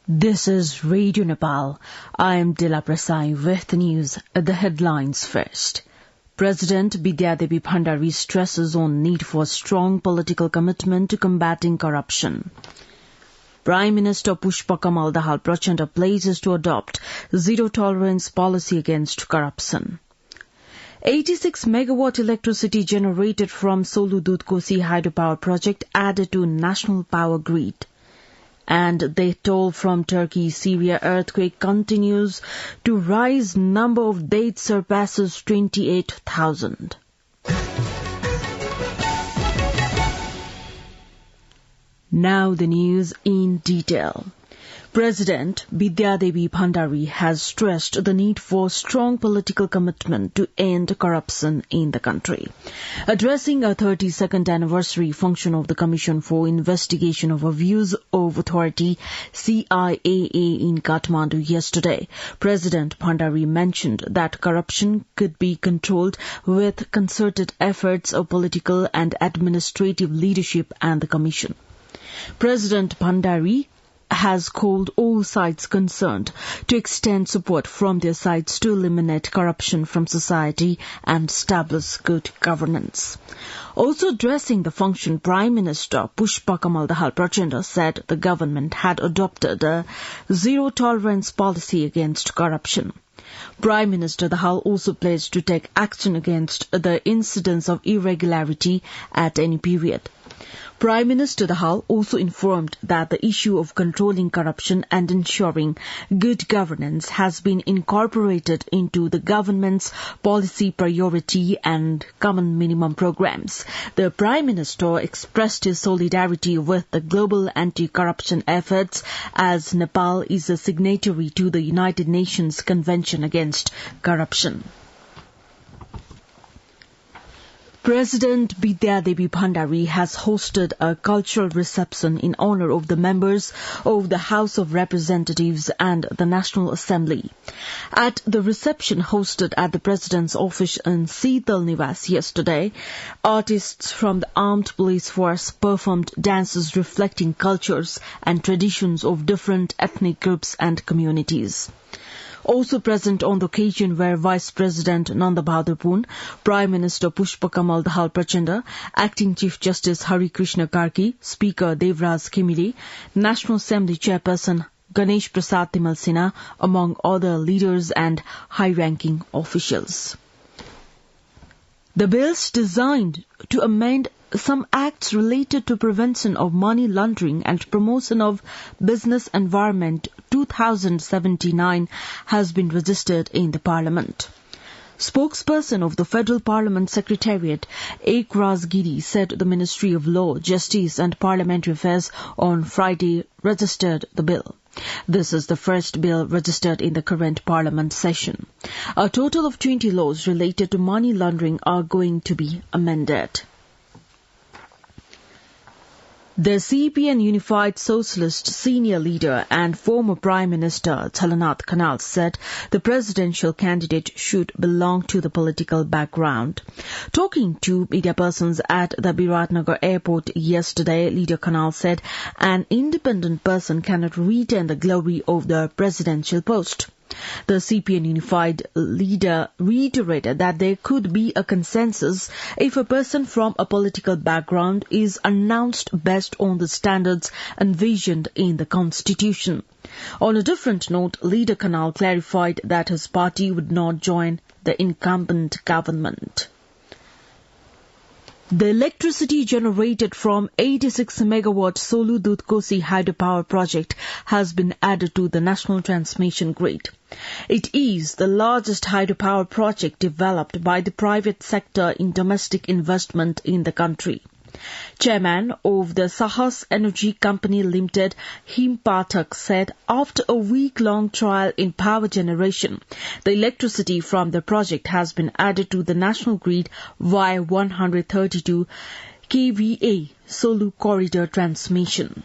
This is Radio Nepal. I am Dila Prasai with the news. The headlines first. President Bidyadevi Bhandari stresses on need for strong political commitment to combating corruption. Prime Minister Pushpakamal Dahal Prachanda pledges to adopt zero-tolerance policy against corruption. 86 megawatt electricity generated from Solu Dudkosi hydropower project added to national power grid. And the toll from Turkey-Syria earthquake continues to rise. Number of deaths surpasses 28,000. Now the news in detail. President Bidyadevi Bhandari has stressed the need for strong political commitment to end corruption in the country. Addressing a 32nd anniversary function of the Commission for Investigation of Abuse of Authority, CIAA, in Kathmandu yesterday, President Bhandari mentioned that corruption could be controlled with concerted efforts of political and administrative leadership and the Commission. President Bhandari has called all sides concerned to extend support from their sides to eliminate corruption from society and establish good governance. Also addressing the function, Prime Minister Pushpakamal Dahal Prachanda said the government had adopted a zero-tolerance policy against corruption. Prime Minister Dahal also pledged to take action against the incidents of irregularity at any period. Prime Minister Dahal also informed that the issue of controlling corruption and ensuring good governance has been incorporated into the government's policy priority and common minimum programs. The Prime Minister expressed his solidarity with the global anti-corruption efforts as Nepal is a signatory to the United Nations Convention Against Corruption. President Bidyadevi Bhandari has hosted a cultural reception in honor of the members of the House of Representatives and the National Assembly. At the reception hosted at the President's office in Seetal Niwas yesterday, artists from the Armed Police Force performed dances reflecting cultures and traditions of different ethnic groups and communities. Also present on the occasion were Vice President Nanda Bahadur Poon, Prime Minister Pushpakamal Dahal Prachanda, Acting Chief Justice Hari Krishna Karki, Speaker Devraj Khemili, National Assembly Chairperson Ganesh Prasad Timal Sinha, among other leaders and high-ranking officials. The bills designed to amend some acts related to prevention of money laundering and promotion of business environment 2079 has been registered in the Parliament. Spokesperson of the Federal Parliament Secretariat, Ek Razgiri, said the Ministry of Law, Justice and Parliamentary Affairs on Friday registered the bill. This is the first bill registered in the current Parliament session. A total of 20 laws related to money laundering are going to be amended. The CPN Unified Socialist senior leader and former Prime Minister Jhalanath Khanal said the presidential candidate should belong to the political background. Talking to media persons at the Biratnagar airport yesterday, Leader Khanal said an independent person cannot retain the glory of the presidential post. The CPN Unified leader reiterated that there could be a consensus if a person from a political background is announced based on the standards envisioned in the Constitution. On a different note, Leader Khanal clarified that his party would not join the incumbent government. The electricity generated from 86 megawatt Solu Dudkosi hydropower project has been added to the national transmission grid. It is the largest hydropower project developed by the private sector in domestic investment in the country. Chairman of the Sahas Energy Company Limited, Him Pathak, said after a week-long trial in power generation, the electricity from the project has been added to the national grid via 132 kVA Solu corridor transmission.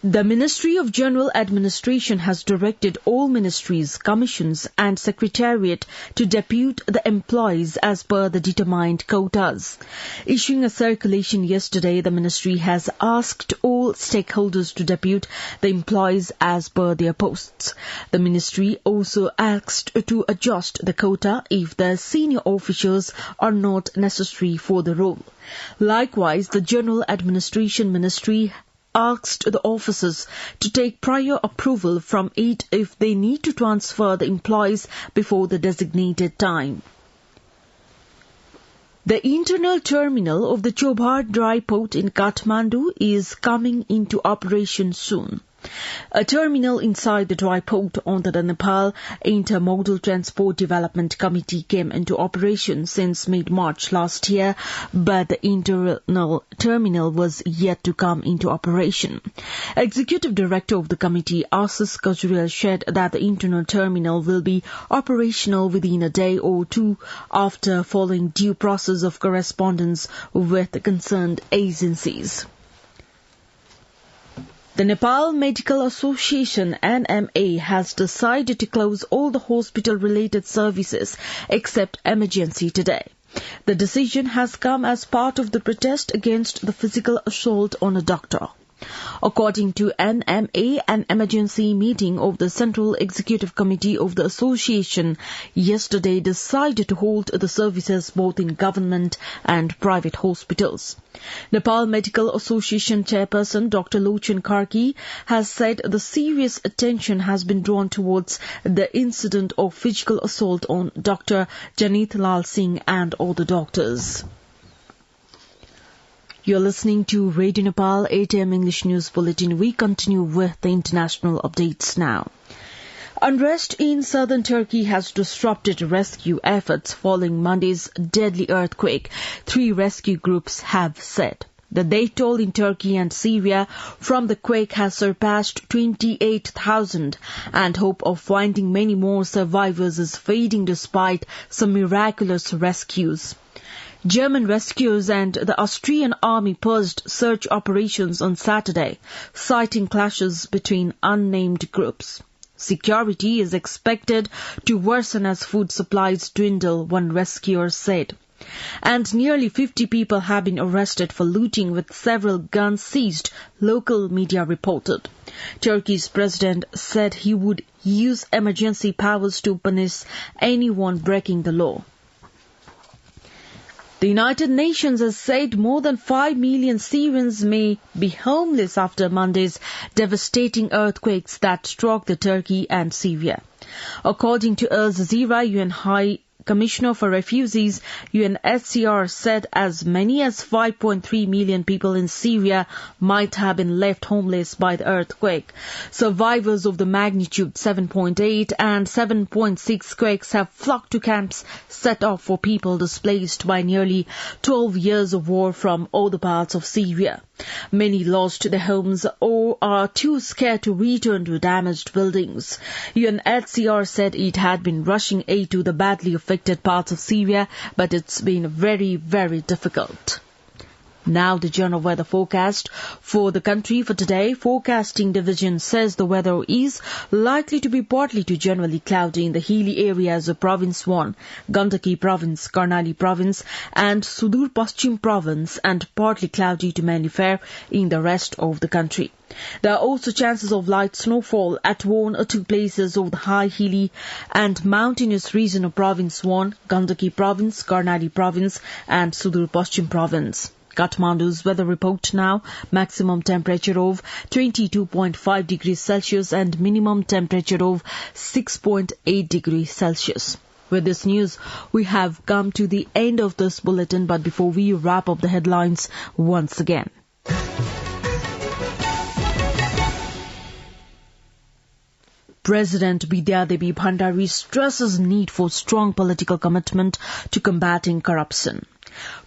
The Ministry of General Administration has directed all ministries, commissions and secretariat to depute the employees as per the determined quotas. Issuing a circulation yesterday, the ministry has asked all stakeholders to depute the employees as per their posts. The ministry also asked to adjust the quota if the senior officials are not necessary for the role. Likewise, the General Administration Ministry asked the officers to take prior approval from it if they need to transfer the employees before the designated time. The internal terminal of the Chobar dry port in Kathmandu is coming into operation soon. A terminal inside the dry port under the Nepal Intermodal Transport Development Committee came into operation since mid-March last year, but the internal terminal was yet to come into operation. Executive Director of the committee, Assis Kajurel, said that the internal terminal will be operational within a day or two after following due process of correspondence with the concerned agencies. The Nepal Medical Association NMA has decided to close all the hospital-related services except emergency today. The decision has come as part of the protest against the physical assault on a doctor. According to NMA, an emergency meeting of the Central Executive Committee of the Association yesterday decided to hold the services both in government and private hospitals. Nepal Medical Association Chairperson Dr. Lochan Karki has said the serious attention has been drawn towards the incident of physical assault on Dr. Janit Lal Singh and other doctors. You're listening to Radio Nepal 8 a.m. English News Bulletin. We continue with the international updates now. Unrest in southern Turkey has disrupted rescue efforts following Monday's deadly earthquake, 3 rescue groups have said. The death toll in Turkey and Syria from the quake has surpassed 28,000, and hope of finding many more survivors is fading despite some miraculous rescues. German rescuers and the Austrian army paused search operations on Saturday, citing clashes between unnamed groups. Security is expected to worsen as food supplies dwindle, one rescuer said. And nearly 50 people have been arrested for looting, with several guns seized, local media reported. Turkey's president said he would use emergency powers to punish anyone breaking the law. The United Nations has said more than 5 million Syrians may be homeless after Monday's devastating earthquakes that struck the Turkey and Syria. According to Al Jazeera, UN High Commissioner for Refugees, UNHCR, said as many as 5.3 million people in Syria might have been left homeless by the earthquake. Survivors of the magnitude 7.8 and 7.6 quakes have flocked to camps set up for people displaced by nearly 12 years of war from other parts of Syria. Many lost their homes or are too scared to return to damaged buildings. UNHCR said it had been rushing aid to the badly affected parts of Syria, but it's been very, very difficult. Now the general weather forecast for the country for today. Forecasting division says the weather is likely to be partly to generally cloudy in the hilly areas of Province 1, Gandaki Province, Karnali Province and Sudur Paschim Province, and partly cloudy to mainly fair in the rest of the country. There are also chances of light snowfall at 1 or 2 places of the high hilly and mountainous region of Province 1, Gandaki Province, Karnali Province and Sudur Paschim Province. Kathmandu's weather report now. Maximum temperature of 22.5 degrees Celsius and minimum temperature of 6.8 degrees Celsius. With this news, we have come to the end of this bulletin, but before we wrap up the headlines once again. President Bidyadevi Bhandari stresses need for strong political commitment to combating corruption.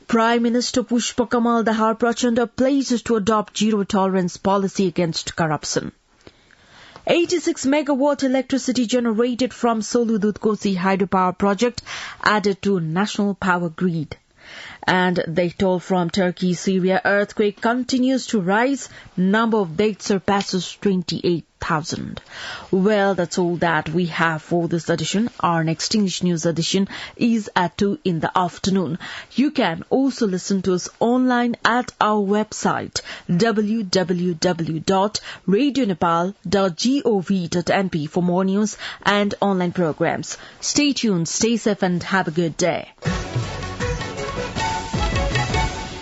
Prime Minister Pushpa Kamal Dahar Prachanda pledges to adopt zero-tolerance policy against corruption. 86 megawatt electricity generated from Solu Dudkosi hydropower project added to national power grid. And they told from Turkey, Syria earthquake continues to rise. Number of deaths surpasses 28,000. Well, that's all that we have for this edition. Our next English news edition is at 2 in the afternoon. You can also listen to us online at our website www.radionepal.gov.np for more news and online programs. Stay tuned, stay safe and have a good day.